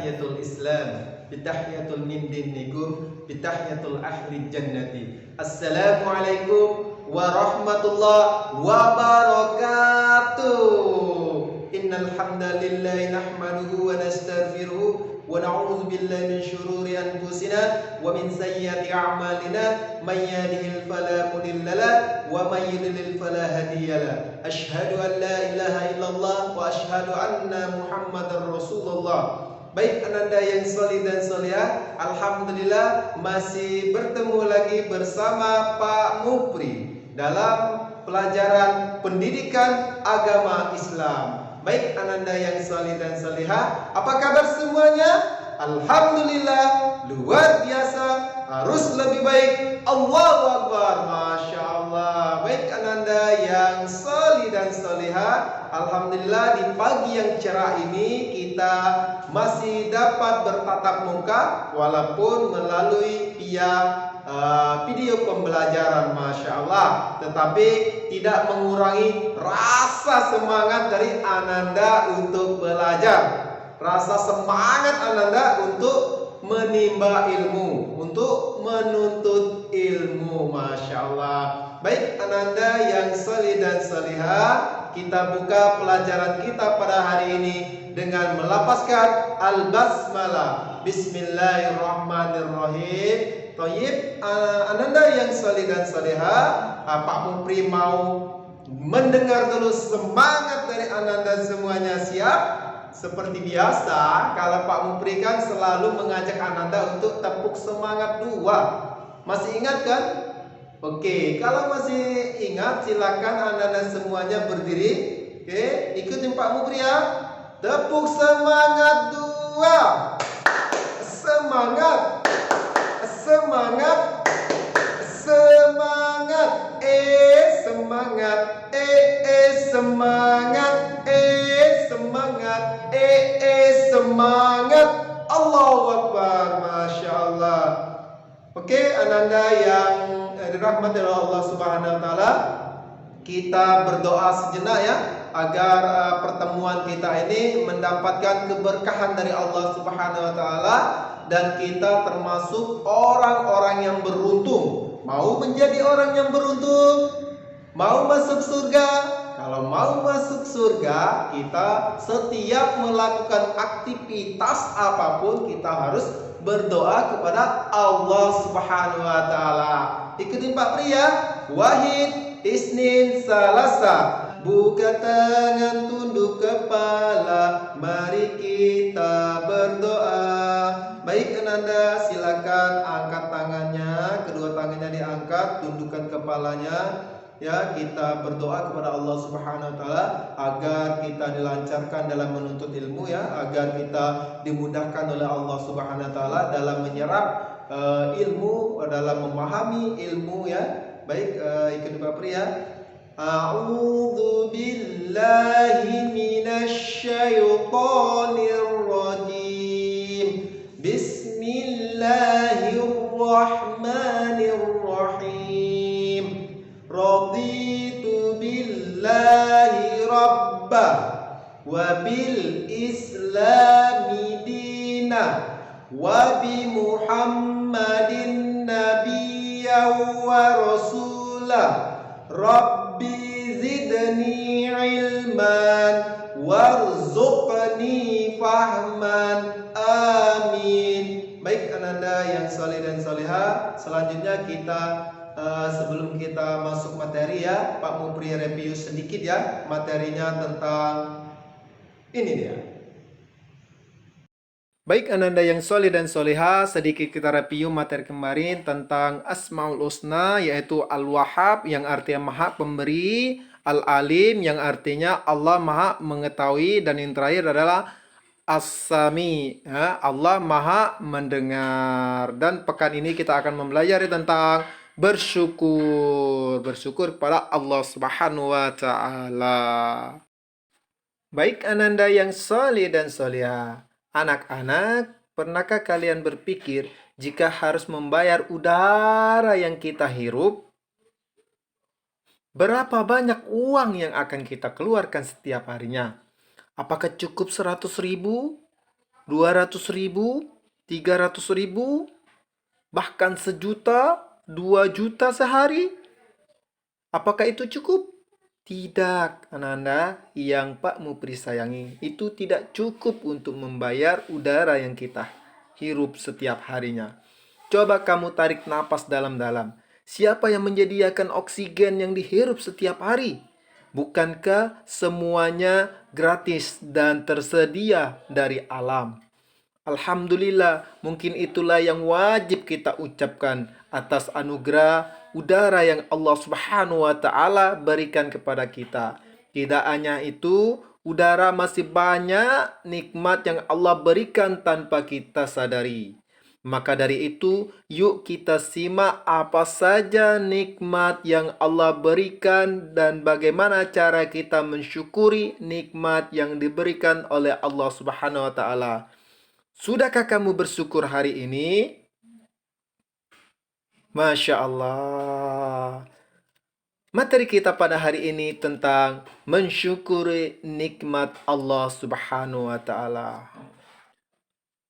bitahiyatul Islam, bitahiyatul min dinikum, bitahiyatul ahli jannati. Assalamualaikum warahmatullahi wabarakatuh. Innal hamdalillahi nahmaduhu wa nastaghfiruhu wa na'udzu billahi min syururi anfusina wa min sayyiati a'malina may yahdihil fala mudilla lahu wa may yudlil fala hadiya lahu. Asyhadu an la ilaha illallah wa asyhadu anna Muhammadar Rasulullah. Baik ananda yang solih dan solihah, alhamdulillah masih bertemu lagi bersama Pak Mupri dalam pelajaran pendidikan agama Islam. Baik ananda yang solih dan solihah, apa kabar semuanya? Alhamdulillah, luar biasa, harus lebih baik. Allahu Akbar, Masya Allah. Baik ananda yang solih dan solihah, alhamdulillah di pagi yang cerah ini kita masih dapat bertatap muka walaupun melalui via video pembelajaran, Masya Allah, tetapi tidak mengurangi rasa semangat dari ananda untuk belajar, rasa semangat ananda untuk menimba ilmu, untuk menuntut ilmu, Masya Allah. Baik ananda yang salih dan salihah, kita buka pelajaran kita pada hari ini dengan melafazkan al-basmalah. Bismillahirrahmanirrahim. Thayyib, ananda yang salih dan salihah, Pak Mupri mau mendengar dulu semangat dari ananda semuanya. Siap? Seperti biasa, kalau Pak Mupri kan selalu mengajak ananda untuk tepuk semangat dua. Masih ingat kan? Oke, kalau masih ingat silakan ananda semuanya berdiri. Oke, ikutin Pak Mupri ya. Tepuk semangat dua. Semangat. Semangat, semangat, semangat, semangat, semangat, semangat. Allahu Akbar, Masya Allah. Oke, ananda yang dirahmati oleh Allah Subhanahu Wa Taala, kita berdoa sejenak ya, agar pertemuan kita ini mendapatkan keberkahan dari Allah Subhanahu Wa Taala, dan kita termasuk orang-orang yang beruntung. Mau menjadi orang yang beruntung? Mau masuk surga? Kalau mau masuk surga, kita setiap melakukan aktivitas apapun kita harus berdoa kepada Allah Subhanahu Wa Taala. Ikutin Pak Pria. Wahid, Isnin, Salasa. Buka tangan, tunduk kepala, mari kita berdoa. Baik ananda, silakan angkat tangannya, kedua tangannya diangkat, tundukkan kepalanya. Ya, kita berdoa kepada Allah Subhanahu Wa Taala agar kita dilancarkan dalam menuntut ilmu ya, agar kita dimudahkan oleh Allah Subhanahu Wa Taala dalam menyerap ilmu, dalam memahami ilmu ya. Baik, ikut Pak Pria. A'udzu billahi minasy syaithanir rajim. Bismillahirrahmanirrahim. Raditu billahi rabbah wa bil islami dinah wa bi Muhammadin nabiyyan wa rasulah. Rabbi zidni ilman warzuqni fahman. Amin. Baik ananda yang saleh dan salihah, selanjutnya kita sebelum kita masuk materi ya, Pak Mupri review sedikit ya materinya tentang ini dia. Baik ananda yang soleh dan soleha, sedikit kita review materi kemarin tentang Asmaul Husna, yaitu Al-Wahhab yang artinya Maha Pemberi, Al-Alim yang artinya Allah Maha Mengetahui, dan yang terakhir adalah As-Sami, ya, Allah Maha Mendengar. Dan pekan ini kita akan mempelajari tentang bersyukur kepada Allah Subhanahu Wa Ta'ala. Baik ananda yang soleh dan soleha, anak-anak, pernahkah kalian berpikir jika harus membayar udara yang kita hirup, berapa banyak uang yang akan kita keluarkan setiap harinya? Apakah cukup 100.000? 200.000, 300.000, bahkan 1 juta, 2 juta sehari? Apakah itu cukup? Tidak, anak-anak yang Pak Mupri sayangi. Itu tidak cukup untuk membayar udara yang kita hirup setiap harinya. Coba kamu tarik napas dalam-dalam. Siapa yang menyediakan oksigen yang dihirup setiap hari? Bukankah semuanya gratis dan tersedia dari alam? Alhamdulillah, mungkin itulah yang wajib kita ucapkan atas anugerah udara yang Allah Subhanahu wa taala berikan kepada kita. Tidak hanya itu, udara masih banyak nikmat yang Allah berikan tanpa kita sadari. Maka dari itu, yuk kita simak apa saja nikmat yang Allah berikan dan bagaimana cara kita mensyukuri nikmat yang diberikan oleh Allah Subhanahu wa taala. Sudahkah kamu bersyukur hari ini? Masya Allah. Materi kita pada hari ini tentang mensyukuri nikmat Allah Subhanahu wa taala.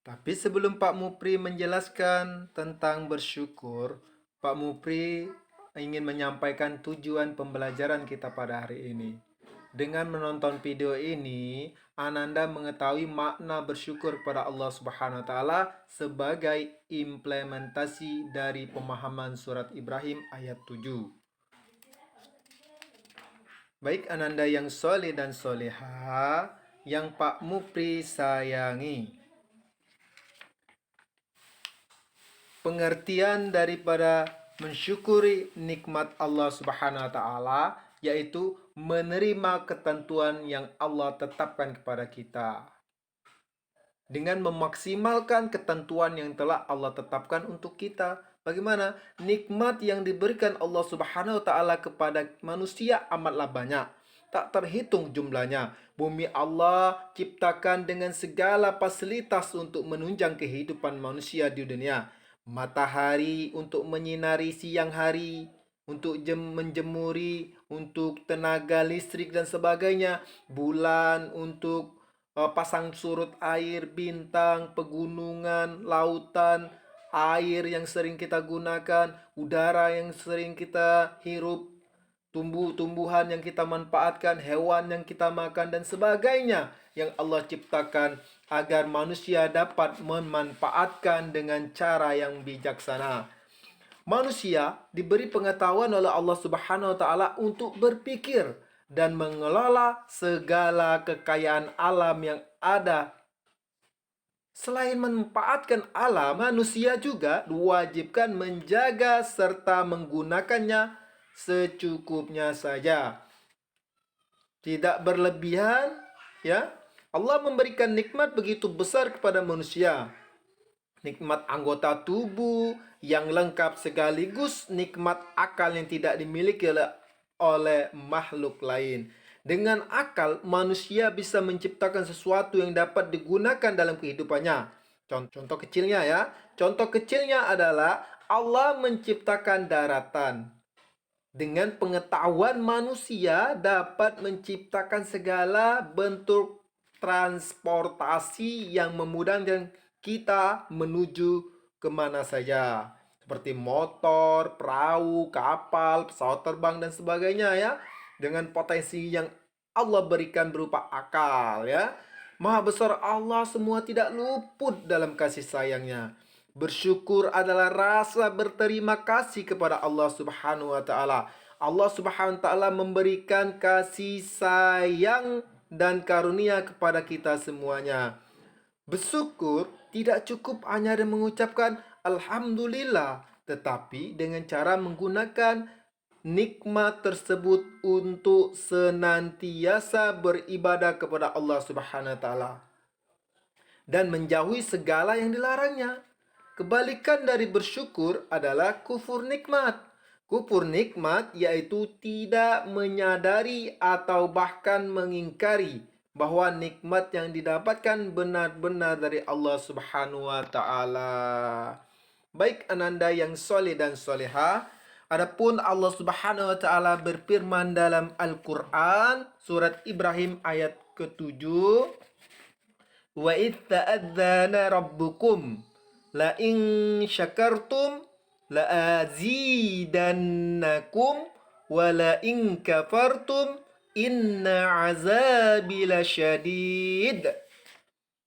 Tapi sebelum Pak Mupri menjelaskan tentang bersyukur, Pak Mupri ingin menyampaikan tujuan pembelajaran kita pada hari ini. Dengan menonton video ini, Ananda mengetahui makna bersyukur kepada Allah Subhanahu wa taala sebagai implementasi dari pemahaman surat Ibrahim ayat 7. Baik Ananda yang soleh dan soleha, yang Pak Mupri sayangi. Pengertian daripada mensyukuri nikmat Allah Subhanahu wa taala yaitu menerima ketentuan yang Allah tetapkan kepada kita. Dengan memaksimalkan ketentuan yang telah Allah tetapkan untuk kita. Bagaimana? Nikmat yang diberikan Allah Subhanahu wa taala kepada manusia amatlah banyak. Tak terhitung jumlahnya. Bumi Allah ciptakan dengan segala fasilitas untuk menunjang kehidupan manusia di dunia. Matahari untuk menyinari siang hari, untuk menjemuri, untuk tenaga listrik dan sebagainya. Bulan untuk pasang surut air, bintang, pegunungan, lautan, air yang sering kita gunakan, udara yang sering kita hirup, tumbuh-tumbuhan yang kita manfaatkan, hewan yang kita makan, dan sebagainya yang Allah ciptakan agar manusia dapat memanfaatkan dengan cara yang bijaksana. Manusia diberi pengetahuan oleh Allah Subhanahu wa taala untuk berpikir dan mengelola segala kekayaan alam yang ada. Selain memanfaatkan alam, manusia juga diwajibkan menjaga serta menggunakannya secukupnya saja. Tidak berlebihan, ya. Allah memberikan nikmat begitu besar kepada manusia. Nikmat anggota tubuh yang lengkap sekaligus nikmat akal yang tidak dimiliki oleh makhluk lain. Dengan akal, manusia bisa menciptakan sesuatu yang dapat digunakan dalam kehidupannya. Contoh kecilnya ya. Contoh kecilnya adalah Allah menciptakan daratan. Dengan pengetahuan manusia dapat menciptakan segala bentuk transportasi yang memudahkan kita menuju kemana saja. Seperti motor, perahu, kapal, pesawat terbang, dan sebagainya ya. Dengan potensi yang Allah berikan berupa akal ya. Maha besar Allah semua tidak luput dalam kasih sayangnya. Bersyukur adalah rasa berterima kasih kepada Allah Subhanahu wa taala. Allah Subhanahu wa taala memberikan kasih sayang dan karunia kepada kita semuanya. Bersyukur tidak cukup hanya dengan mengucapkan alhamdulillah, tetapi dengan cara menggunakan nikmat tersebut untuk senantiasa beribadah kepada Allah Subhanahu wa taala dan menjauhi segala yang dilarangnya. Kebalikan dari bersyukur adalah kufur nikmat. Kufur nikmat yaitu tidak menyadari atau bahkan mengingkari bahwa nikmat yang didapatkan benar-benar dari Allah Subhanahu wa taala. Baik ananda yang soleh dan soleha, adapun Allah Subhanahu wa taala berfirman dalam Al-Qur'an surat Ibrahim ayat ke-7, Wa idh ta'adzana rabbukum la in syakartum la azidannakum wa la in kafartum inna azabi lasyadid.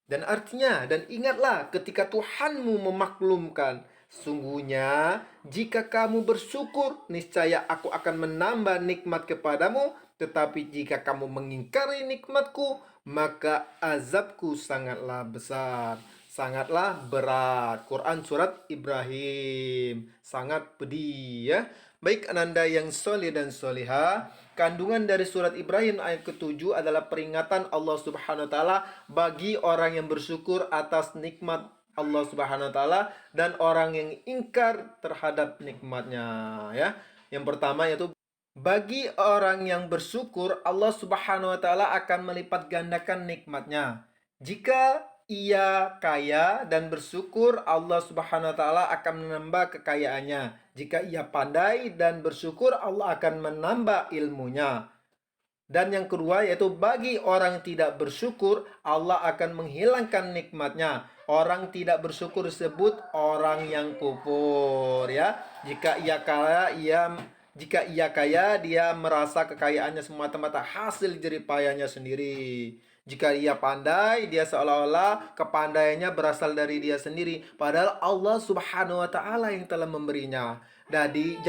Dan artinya, dan ingatlah ketika Tuhanmu memaklumkan, sungguhnya jika kamu bersyukur, niscaya aku akan menambah nikmat kepadamu. Tetapi jika kamu mengingkari nikmatku, maka azabku sangatlah besar, sangatlah berat. Quran surat Ibrahim. Sangat pedih ya. Baik ananda yang soleh dan soleha, kandungan dari surat Ibrahim ayat ke-7 adalah peringatan Allah Subhanahu wa taala bagi orang yang bersyukur atas nikmat Allah Subhanahu wa taala dan orang yang ingkar terhadap nikmatnya ya. Yang pertama yaitu bagi orang yang bersyukur, Allah Subhanahu wa taala akan melipat gandakan nikmatnya. Jika ia kaya dan bersyukur, Allah Subhanahu wa taala akan menambah kekayaannya. Jika ia pandai dan bersyukur, Allah akan menambah ilmunya. Dan yang kedua yaitu bagi orang tidak bersyukur, Allah akan menghilangkan nikmatnya. Orang tidak bersyukur disebut orang yang kufur ya. Jika ia kaya, dia merasa kekayaannya semata-mata hasil jerih payahnya sendiri. Jika ia pandai, dia seolah-olah kepandaiannya berasal dari dia sendiri. Padahal Allah Subhanahu wa taala yang telah memberinya. Jadi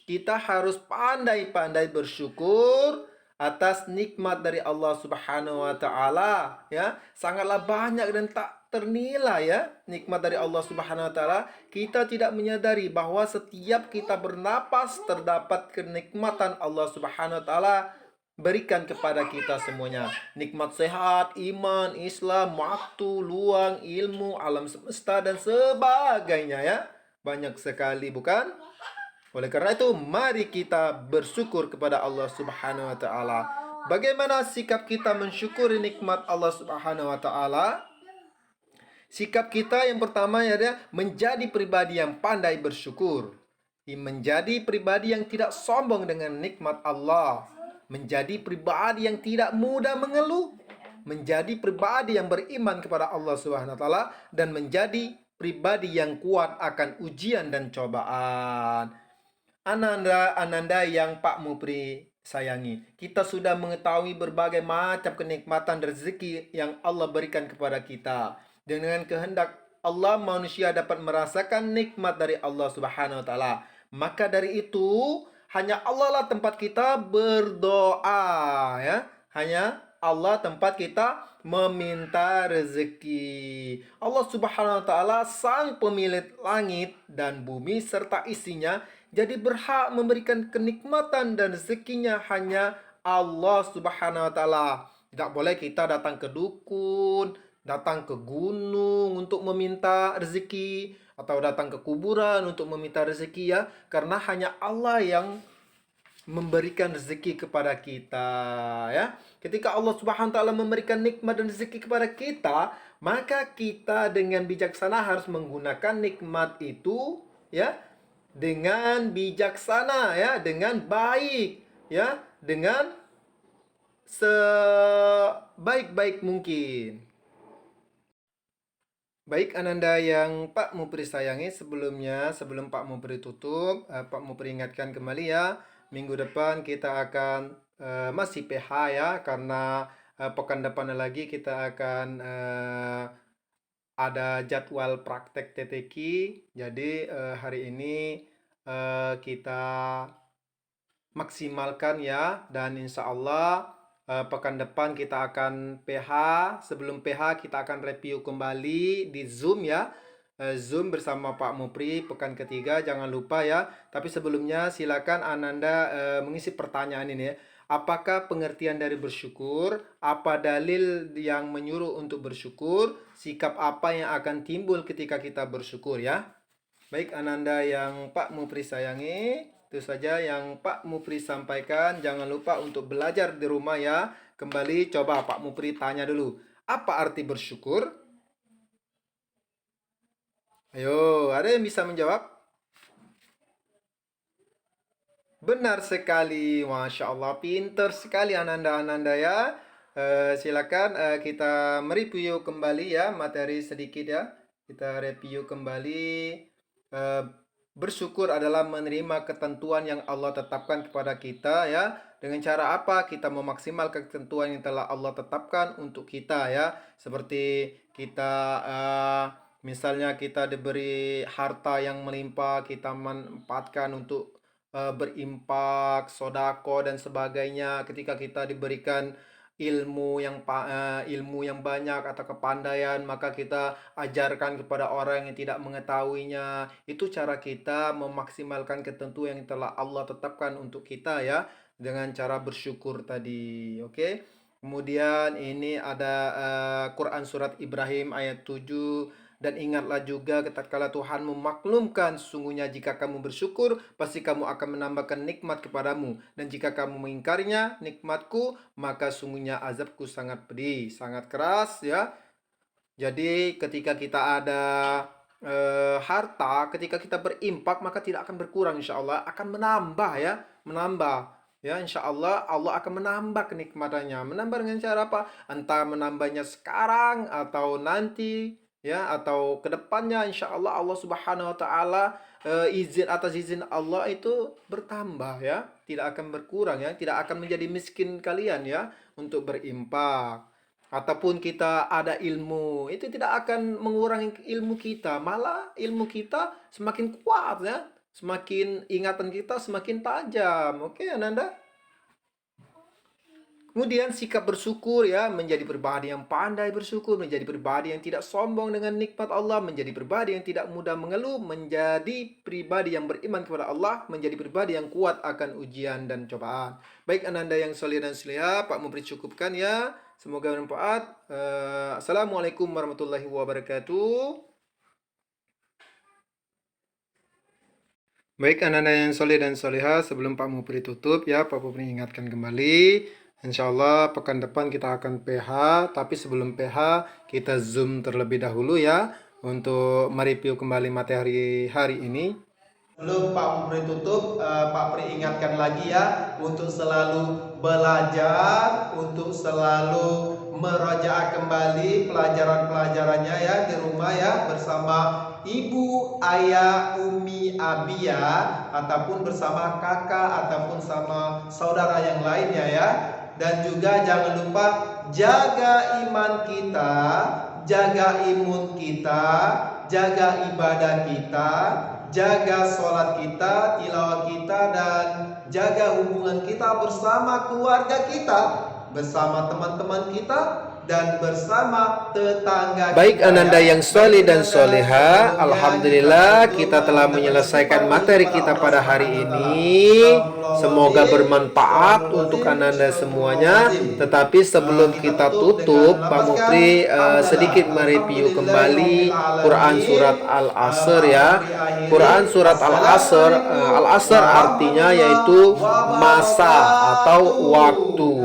kita harus pandai-pandai bersyukur atas nikmat dari Allah Subhanahu wa taala ya. Sangatlah banyak dan tak ternilai ya nikmat dari Allah Subhanahu wa taala. Kita tidak menyadari bahwa setiap kita bernapas terdapat kenikmatan Allah Subhanahu wa taala berikan kepada kita semuanya. Nikmat sehat, iman, Islam, waktu, luang, ilmu, alam semesta dan sebagainya ya. Banyak sekali bukan? Oleh karena itu, mari kita bersyukur kepada Allah Subhanahu wa taala. Bagaimana sikap kita mensyukuri nikmat Allah Subhanahu wa taala? Sikap kita yang pertama adalah menjadi pribadi yang pandai bersyukur. Menjadi pribadi yang tidak sombong dengan nikmat Allah. Menjadi pribadi yang tidak mudah mengeluh. Menjadi pribadi yang beriman kepada Allah Subhanahu wa taala dan menjadi pribadi yang kuat akan ujian dan cobaan. Ananda yang Pak Mupri sayangi, kita sudah mengetahui berbagai macam kenikmatan rezeki yang Allah berikan kepada kita. Dengan kehendak Allah, manusia dapat merasakan nikmat dari Allah Subhanahu wa taala. Maka dari itu, hanya Allah lah tempat kita berdoa ya. Hanya Allah tempat kita meminta rezeki. Allah Subhanahu wa taala sang pemilik langit dan bumi serta isinya, jadi berhak memberikan kenikmatan dan rezekinya hanya Allah Subhanahu wa taala. Tidak boleh kita datang ke dukun, datang ke gunung untuk meminta rezeki, atau datang ke kuburan untuk meminta rezeki ya, karena hanya Allah yang memberikan rezeki kepada kita ya. Ketika Allah Subhanahu wa taala memberikan nikmat dan rezeki kepada kita, maka kita dengan bijaksana harus menggunakan nikmat itu ya dengan bijaksana ya, dengan baik ya, dengan sebaik-baik mungkin. Baik Ananda yang Pak Mupri sayangi, sebelum Pak Mupri tutup, Pak Mupri ingatkan kembali ya, minggu depan kita akan masih PH ya, karena pekan depan lagi kita akan ada jadwal praktek TTQ. Jadi hari ini kita maksimalkan ya, dan insya Allah pekan depan kita akan PH. Sebelum PH kita akan review kembali di Zoom ya. Zoom bersama Pak Mupri pekan ketiga, jangan lupa ya. Tapi sebelumnya silakan Ananda mengisi pertanyaan ini ya. Apakah pengertian dari bersyukur? Apa dalil yang menyuruh untuk bersyukur? Sikap apa yang akan timbul ketika kita bersyukur ya? Baik Ananda yang Pak Mupri sayangi, itu saja yang Pak Mupri sampaikan. Jangan lupa untuk belajar di rumah ya. Kembali coba Pak Mupri tanya dulu, apa arti bersyukur? Ayo, ada yang bisa menjawab? Benar sekali, Masya Allah, pinter sekali Ananda ya. Silakan kita mereview kembali ya materi sedikit ya. Kita review kembali. Bersyukur adalah menerima ketentuan yang Allah tetapkan kepada kita ya. Dengan cara apa? Kita memaksimalkan ketentuan yang telah Allah tetapkan untuk kita ya. Seperti kita misalnya kita diberi harta yang melimpah, kita manfaatkan untuk berimpak, sodako dan sebagainya. Ketika kita diberikan ilmu yang banyak atau kepandaian, maka kita ajarkan kepada orang yang tidak mengetahuinya. Itu cara kita memaksimalkan ketentuan yang telah Allah tetapkan untuk kita ya, dengan cara bersyukur tadi. Oke. Kemudian ini ada Quran surat Ibrahim ayat 7. Dan ingatlah juga tatkala Tuhan memaklumkan, sesungguhnya jika kamu bersyukur, pasti kamu akan menambahkan nikmat kepadamu. Dan jika kamu mengingkarinya, nikmatku, maka sungguhnya azabku sangat pedih, sangat keras ya. Jadi ketika kita ada harta, ketika kita berimpak, maka tidak akan berkurang, insya Allah akan menambah ya, menambah. Ya, insya Allah Allah akan menambah kenikmatannya. Menambah dengan cara apa? Entah menambahnya sekarang atau nanti ya, atau kedepannya, insya Allah Allah Subhanahu Wa Taala izin Allah itu bertambah ya, tidak akan berkurang ya, tidak akan menjadi miskin kalian ya untuk berimpak. Ataupun kita ada ilmu, itu tidak akan mengurangi ilmu kita, malah ilmu kita semakin kuat ya, semakin ingatan kita semakin tajam. Oke Ananda. Kemudian sikap bersyukur ya, menjadi pribadi yang pandai bersyukur, menjadi pribadi yang tidak sombong dengan nikmat Allah, menjadi pribadi yang tidak mudah mengeluh, menjadi pribadi yang beriman kepada Allah, menjadi pribadi yang kuat akan ujian dan cobaan. Baik Ananda yang soleh dan solehah, Pak Mufri cukupkan ya. Semoga bermanfaat. Assalamualaikum warahmatullahi wabarakatuh. Baik Ananda yang soleh dan solehah, sebelum Pak Mufri tutup ya, Pak Mufri ingatkan kembali. Insya Allah pekan depan kita akan PH, tapi sebelum PH kita Zoom terlebih dahulu ya, untuk mereview kembali materi hari ini. Sebelum Pak Mufri tutup, Pak Pri ingatkan lagi ya, untuk selalu belajar, untuk selalu merajaah kembali pelajaran-pelajarannya ya di rumah ya, bersama ibu, ayah, umi, abi ya, ataupun bersama kakak ataupun sama saudara yang lainnya ya. Dan juga jangan lupa jaga iman kita, jaga imun kita, jaga ibadah kita, jaga sholat kita, tilawah kita, dan jaga hubungan kita bersama keluarga kita, bersama teman-teman kita, dan bersama tetangga. Baik Ananda yang soleh dan soleha, alhamdulillah kita telah menyelesaikan materi kita pada hari ini. Semoga bermanfaat untuk Ananda semuanya. Tetapi sebelum kita tutup, Pak Mufri sedikit mereview kembali Quran surat Al-Asr ya. Quran surat Al-Asr, Al-Asr artinya yaitu masa atau waktu.